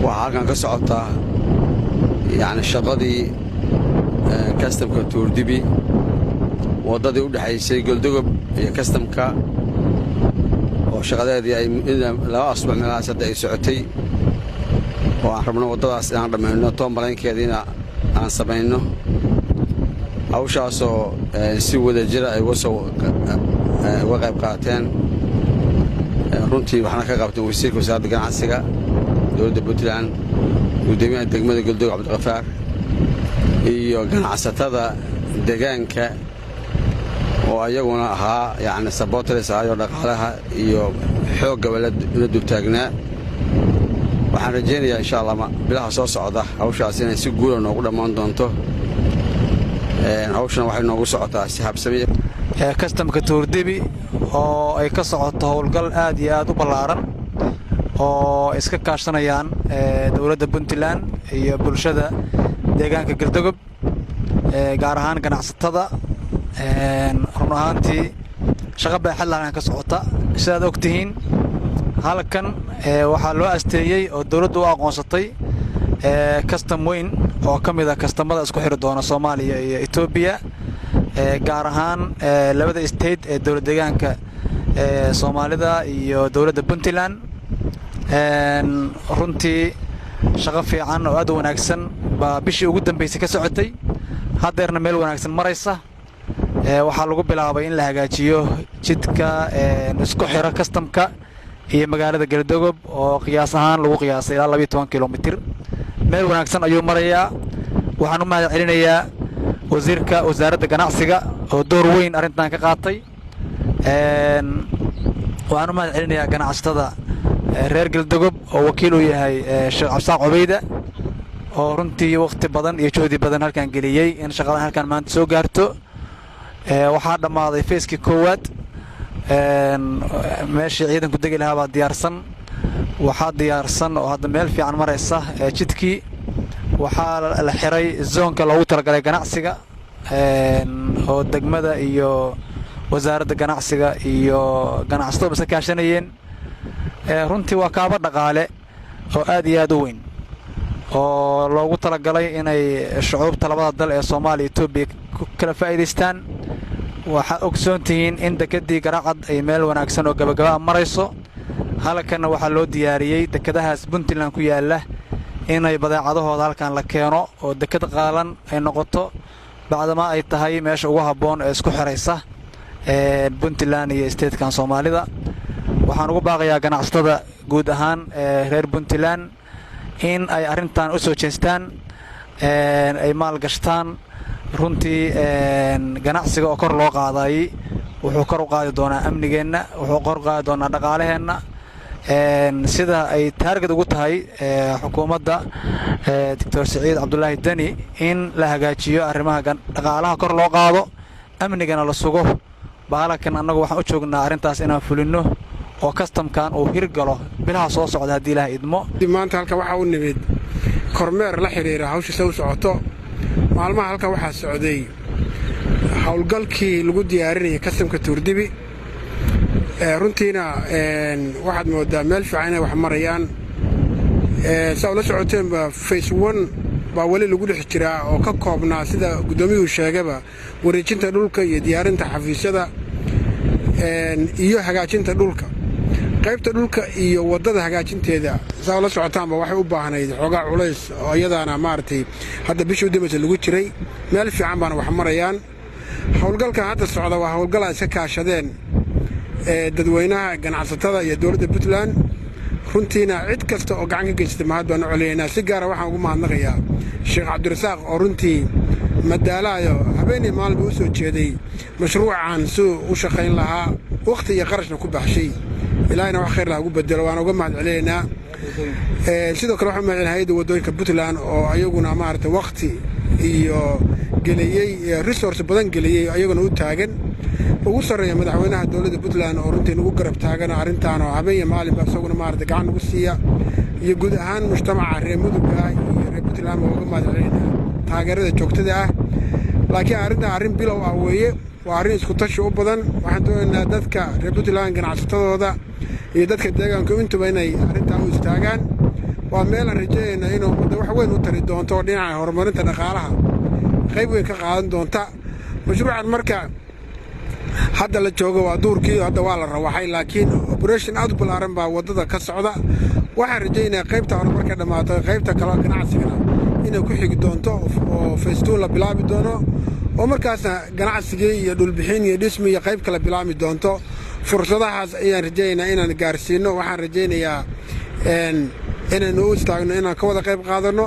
وحالكان كسعوتا يعني شقدي كاستم كتوردبي wadadii u dhaxaysay Galdogob iyo kastamka oo shaqadeedii ay laba asbuuc meelahaas hadda ay socotay oo aan rabno wadadaas inaan dhammayno toonbalaynkeediina aan samayno hawshaasoo si wada jira ay uga qayb qaateen runtii waxaana ka qabtay wasiirka wasaaradda ganacsiga dowladda Puntland gudoomiyaha degmada Galdogob Cabdiqafaar iyo ganacsatada deegaanka oo ayaguna ahaa yani supporters ayo dhaqaalaha iyo xoogga la dultaagnaa waxaan rajaynayaa insha Allah bilaha soo socda hawshaas inay si guul ah noogu dhamaan doonto hawshan waxay noogu socotaa si habsami kastamka Tuurdibi oo ay ka socoto howlgal aad iyo aad u ballaaran oo iska kaashanayaan dawladda Puntland iyo bulshada deegaanka Galdogob gaar ahaan ganacsatada run ahaantii shaqo baaxad leh ka socota sidaad ogtihiin halkan waxaa loo asteeyay oo dawladdu u aqoonsatay custom weyn oo kamid ah kastamada isku xiri doona Soomaaliya iyo Itoobiya gaar ahaan labada state ee dawladda deegaanka Soomaalida iyo dawladda Puntland runtii shaqo fiican oo aad u wanaagsan baa bishii ugu dambeysay ka socotay hadeerna meel wanaagsan maraysa waxaa lagu bilaabay in la hagaajiyo jidka isku xira kastamka iyo magaalada Galdogob oo qiyaas ahaan lagu qiyaasay ilaa 12 kilomitir meel wanaagsan ayuu marayaa waxaan u mahad celinayaa wasiirka wasaaradda ganacsiga oo door weyn arintan ka qaatay waxaan u mahad celinayaa ganacsatada reer Galdogob oo wakiil u yahay Sheekh Cabsaaq Cubeyda oo runtii waqti badan iyo juhdi badan halkan geliyay in shaqadan halkan maanta soo gaarto waxaa dhamaaday feeskii koowaad meeshii ciidanku degi lahaa baa diyaarsan waxaa diyaarsan oo hadda meel fiican maraysa jidkii waxaa la xiray zoonka loogu talagalay ganacsiga oo degmada iyo wasaaradda ganacsiga iyo ganacsatada iska kaashanayeen runtii waa kaaba dhaqaale oo aad iyo aad u weyn oo loogu talagalay inay shucuubta labada dal ee Soomaaliya iyo Itoobiya kala faa'iideystaan waxa ogsoontihiin in dekadii Garaacad ay meel wanaagsan oo gabagaba marayso halkan waxa loo diyaariyay dekadahaas Puntland ku yaala inay badeecadahooda halkan la keeno oo dekad qaalan ay noqoto bacdama ay tahay meesha ugu haboon ee isku xiraysa Puntland iyo state-kan Soomaalida waxaan ugu baaqayaa ganacsatada guud ahaan reer Puntland in ay arintan u soo jeestaan ay maal gashtaan runtii ganacsiga oo kor loo qaaday wuxuu kor u qaadi doonaa amnigeena wuxuu kor u qaadi doonaa dhaqaalaheena sida ay taarget ugu tahay xukuumadda Dr. Saciid Cabdullaahi Dani in la hagaajiyo arrimaha dhaqaalaha kor loo qaado amnigana la sugo bahalkan anagu waxaan u joognaa arintaas inaan fulino oo customkan uu hirgalo bilaha soo socda hadii Ilaahay idmo maanta halka waxa uu nimid kormeer la xiriira hawsha soo socoto maalmaha halka waxa socday hawlgalkii lagu diyaarinayay customka Tuurdibi runtiina waxaad moodaa meel fiican inay wax marayaan soo la socoteen phase 1 baa wali lagu dhex jiraa oo ka koobnaa sida gudoomiyuhu sheegaba wareejinta dhulka iyo diyaarinta xafiisyada iyo hagaajinta dhulka qaybta dhulka iyo wadada hagaajinteeda soo la socotaanba waxay u baahnayd xogaa culays oo iyadana maartay hadda bishii dambeysay lagu jiray meel fiican baan wax marayaan hawlgalka hadda socda waa hawlgal ay ka kaashadeen dadweynaha ganacsatada iyo dawladda Puntland runtiina cid kasta oo gacan ka geystay mahad baan u celeynaa si gaar ah waxaan ugu mahadnaqayaa Sheekh Cabdirasaaq oo runtii madaalaayo habeenii maalmo u soo jeeday mashruucan soo u shaqayn lahaa waqti iyo qarashna ku baxshay ilaahayna wax khayr ugu bedelo waan uga mahad celeynaa sidoo kale waxaan mahadcelinahay wadooyinka Puntland oo ayaguna maartay waqti iyo geliyay resource badan geliyay ayaguna u taagan ugu sareeya madaxweynaha dawladda Puntland oo runtii ugu garab taagan arintan oo habeen maalin baa isaguna maartay gacan ugu siiya iyo guud ahaan mujtamaca reer Mudugga iyo reer Puntland oo uga mahad celeynaa taageerada joogtada ah laakiin arrin bilow ah weeye waa arrin isku tashi u badan waxaan doonaynaa dadka reer Puntland ganacsatadooda iyo dadka deegaanka intuba inay arrintan u istaagaan waa meelaan rajaynayna inuu wax weyn u tari doonto oo dhinaca horumarinta dhaqaalaha qayb weyn ka qaadan doonta mashruucan marka hadda la joogo waa duurkii hadda waa la rawaxay laakiin operation aad u ballaaran baa waddada ka socda waxaan rajaynayaa qaybta hore markay dhammaato qaybta kale ganacsigana inay ku xigi doonto oo faystuun la bilaabi doono oo markaasna ganacsigii iyo dhulbixin iyo dhismi iyo qayb kale bilaabi doonto fursadahaas ayaan rajaynayaa inaan gaarsiino waxaan rajaynayaa inaynu u istaagno inaan ka wada qayb qaadanno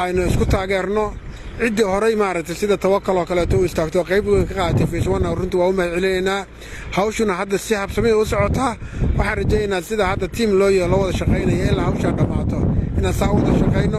aynu isku taageerno ciddii horey maaragtay sida tawakal oo kaleeto u istaagto qayb weyn ka qaadatay faceone runtii waa u mahadcelinaynaa hawshuna hadda si habsamida u socotaa waxaan rajaynayaa sida hadda tiim loo wada shaqaynaya ilaa hawshaa dhammaato inaan saa u wada shaqayno